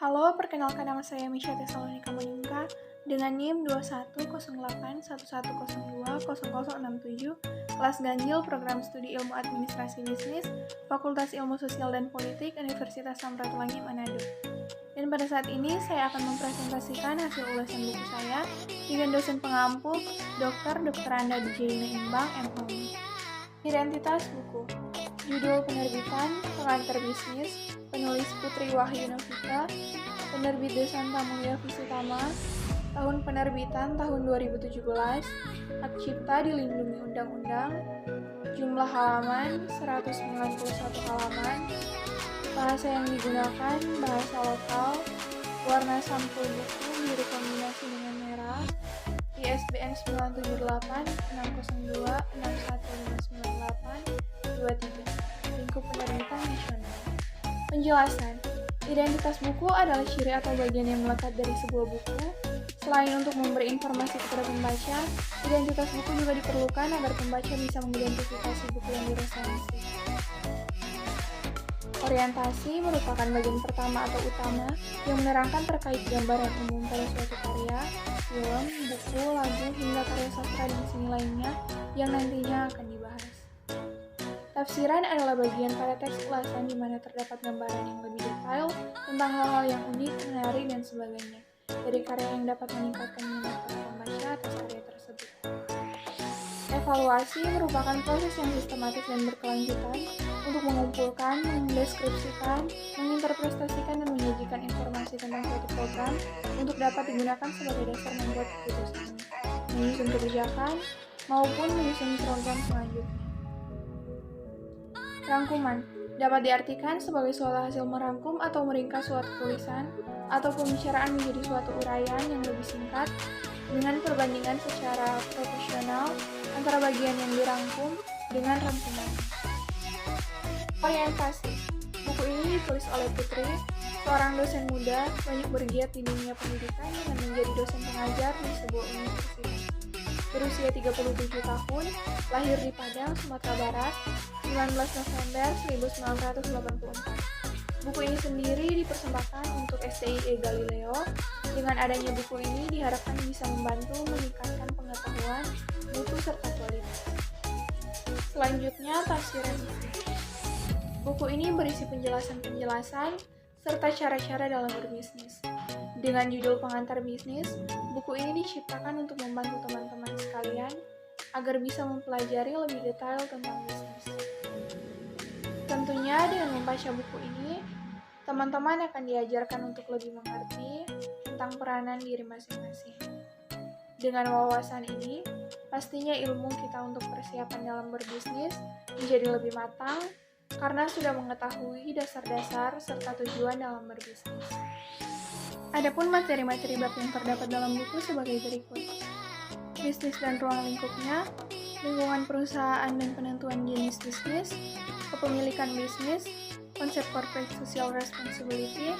Halo, perkenalkan nama saya Misha Tesalonika Maningka dengan NIM 210811020067, kelas ganjil program studi ilmu administrasi bisnis, Fakultas Ilmu Sosial dan Politik, Universitas Samratulangi Manado. Dan pada saat ini saya akan mempresentasikan hasil ulasan buku saya dengan dosen pengampu Dr. Anda Dijaina Imbang, MHOM. Identitas buku, judul penerbitan, pengantar bisnis, penulis Putri Wahyu Novita, penerbit Desanta Mulia Visutama, tahun penerbitan tahun 2017, hak cipta dilindungi undang-undang, jumlah halaman 191 halaman, bahasa yang digunakan bahasa lokal, warna sampul buku biru kombinasi dengan merah, ISBN 978-602-61598-23, lingkup penerbitan nasional. Penjelasan, identitas buku adalah ciri atau bagian yang melekat dari sebuah buku. Selain untuk memberi informasi kepada pembaca, identitas buku juga diperlukan agar pembaca bisa mengidentifikasi buku yang diresensi. Orientasi merupakan bagian pertama atau utama yang menerangkan terkait gambaran umum pada suatu karya, film, buku, lagu, hingga karya sastra dan seni lainnya yang nantinya akan dibahas. Tafsiran adalah bagian pada teks ulasan di mana terdapat gambaran yang lebih detail tentang hal-hal yang unik, menarik, dan sebagainya dari karya yang dapat meningkatkan minat para pembaca atas karya tersebut. Evaluasi merupakan proses yang sistematis dan berkelanjutan untuk mengumpulkan, mendeskripsikan, menginterpretasikan, dan menyajikan informasi tentang suatu program untuk dapat digunakan sebagai dasar membuat keputusan, menyusun kebijakan, maupun menyusun program selanjutnya. Rangkuman dapat diartikan sebagai suatu hasil merangkum atau meringkas suatu tulisan atau pembicaraan menjadi suatu uraian yang lebih singkat dengan perbandingan secara proporsional antara bagian yang dirangkum dengan rangkuman. Orientasi, buku ini ditulis oleh Putri, seorang dosen muda banyak bergiat di dunia pendidikan dengan menjadi dosen pengajar di sebuah universitas. Berusia 37 tahun, lahir di Padang, Sumatera Barat, 19 November 1984. Buku ini sendiri dipersembahkan untuk STIE Galileo. Dengan adanya buku ini diharapkan bisa membantu meningkatkan pengetahuan, mutu serta kualitas. Selanjutnya, tafsiran buku. Buku ini berisi penjelasan-penjelasan serta cara-cara dalam berbisnis. Dengan judul pengantar bisnis, buku ini diciptakan untuk membantu teman-teman sekalian agar bisa mempelajari lebih detail tentang bisnis. Tentunya dengan membaca buku ini, teman-teman akan diajarkan untuk lebih mengerti tentang peranan diri masing-masing. Dengan wawasan ini, pastinya ilmu kita untuk persiapan dalam berbisnis menjadi lebih matang karena sudah mengetahui dasar-dasar serta tujuan dalam berbisnis. Adapun materi-materi bab yang terdapat dalam buku sebagai berikut. Bisnis dan ruang lingkupnya, lingkungan perusahaan dan penentuan jenis bisnis, kepemilikan bisnis, konsep corporate social responsibility,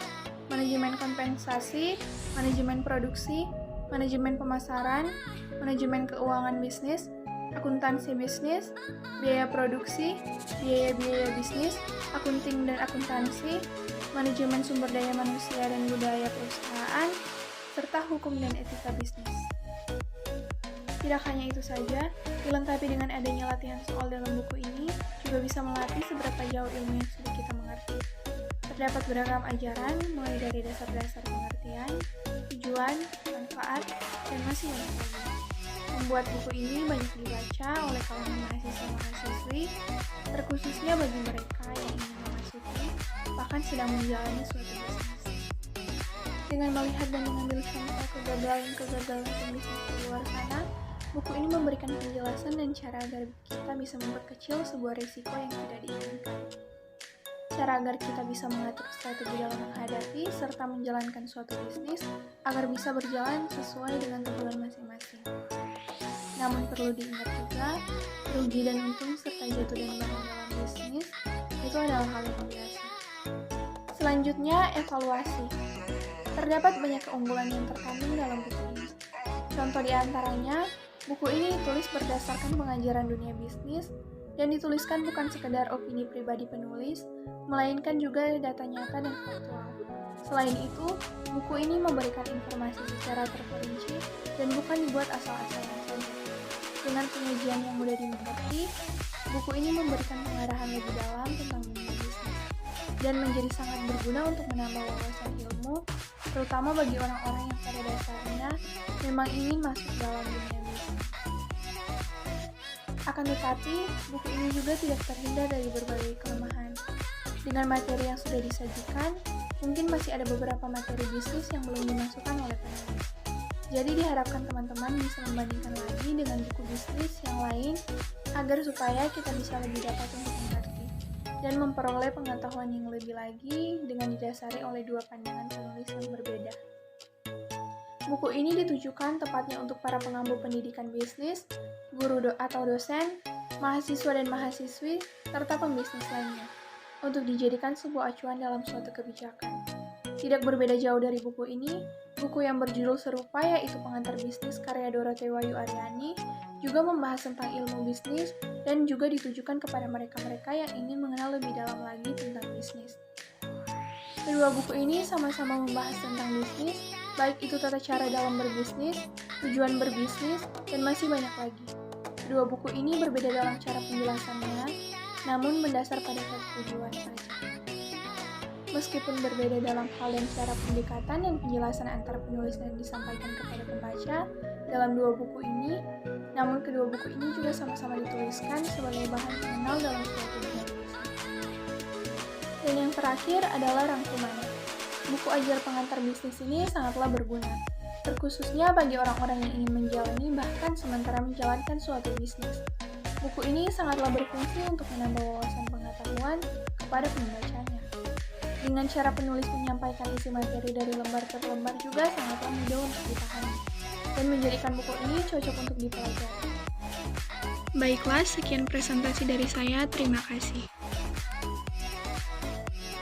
manajemen kompensasi, manajemen produksi, manajemen pemasaran, manajemen keuangan bisnis, akuntansi bisnis, biaya produksi, biaya-biaya bisnis, akunting dan akuntansi, manajemen sumber daya manusia dan budaya perusahaan, serta hukum dan etika bisnis. Tidak hanya itu saja, dilengkapi dengan adanya latihan soal dalam buku ini, juga bisa melatih seberapa jauh ilmu yang sudah kita mengerti. Terdapat beragam ajaran, mulai dari dasar-dasar pengertian, tujuan, manfaat, dan masih banyak lagi. Membuat buku ini banyak dibaca oleh kalangan mahasiswa-mahasiswi, terkhususnya bagi mereka yang ingin memasuki, bahkan sedang menjalani suatu bisnis. Dengan melihat dan mengambil contoh kegagalan pembisnis di luar sana, buku ini memberikan penjelasan dan cara agar kita bisa memperkecil sebuah risiko yang tidak diinginkan. Cara agar kita bisa mengatur strategi dalam menghadapi serta menjalankan suatu bisnis agar bisa berjalan sesuai dengan tujuan masing-masing. Namun perlu diingat juga, rugi dan untung serta jatuh dan bangun dalam bisnis itu adalah hal yang biasa. Selanjutnya, evaluasi. Terdapat banyak keunggulan yang terkandung dalam buku ini. Contoh diantaranya, buku ini ditulis berdasarkan pengajaran dunia bisnis dan dituliskan bukan sekedar opini pribadi penulis, melainkan juga data nyata dan faktual. Selain itu, buku ini memberikan informasi secara terperinci dan bukan dibuat asal-asalan saja. Dengan penyajian yang mudah dimengerti, buku ini memberikan pengarahan lebih dalam tentang dunia bisnis dan menjadi sangat berguna untuk menambah wawasan ilmu, terutama bagi orang-orang yang pada dasarnya memang ingin masuk dalam dunia bisnis. Akan tetapi, buku ini juga tidak terhindar dari berbagai kelemahan. Dengan materi yang sudah disajikan, mungkin masih ada beberapa materi bisnis yang belum dimasukkan oleh penulis. Jadi diharapkan teman-teman bisa membandingkan lagi dengan buku bisnis yang lain agar supaya kita bisa lebih dapat untuk mengerti dan memperoleh pengetahuan yang lebih lagi dengan didasari oleh dua pandangan penulis yang berbeda. Buku ini ditujukan tepatnya untuk para pengampu pendidikan bisnis, guru atau dosen, mahasiswa dan mahasiswi, serta pembisnis lainnya, untuk dijadikan sebuah acuan dalam suatu kebijakan. Tidak berbeda jauh dari buku ini, buku yang berjudul serupa yaitu Pengantar Bisnis karya Dorothea Wayu Aryani juga membahas tentang ilmu bisnis dan juga ditujukan kepada mereka-mereka yang ingin mengenal lebih dalam lagi tentang bisnis. Kedua buku ini sama-sama membahas tentang bisnis, baik itu tata cara dalam berbisnis, tujuan berbisnis, dan masih banyak lagi. Kedua buku ini berbeda dalam cara penjelasannya, namun mendasar pada satu tujuan saja. Meskipun berbeda dalam hal dan cara pendekatan dan penjelasan antara penulis dan disampaikan kepada pembaca dalam dua buku ini, namun kedua buku ini juga sama-sama dituliskan sebagai bahan pengenal dalam suatu bidang bisnis. Dan yang terakhir adalah rangkumannya. Buku ajar pengantar bisnis ini sangatlah berguna, terkhususnya bagi orang-orang yang ingin menjalani bahkan sementara menjalankan suatu bisnis. Buku ini sangatlah berfungsi untuk menambah wawasan pengetahuan kepada pembacanya. Dengan cara penulis menyampaikan isi materi dari lembar ke lembar juga sangatlah mudah untuk dipahami, dan menjadikan buku ini cocok untuk dipelajari. Baiklah, sekian presentasi dari saya. Terima kasih.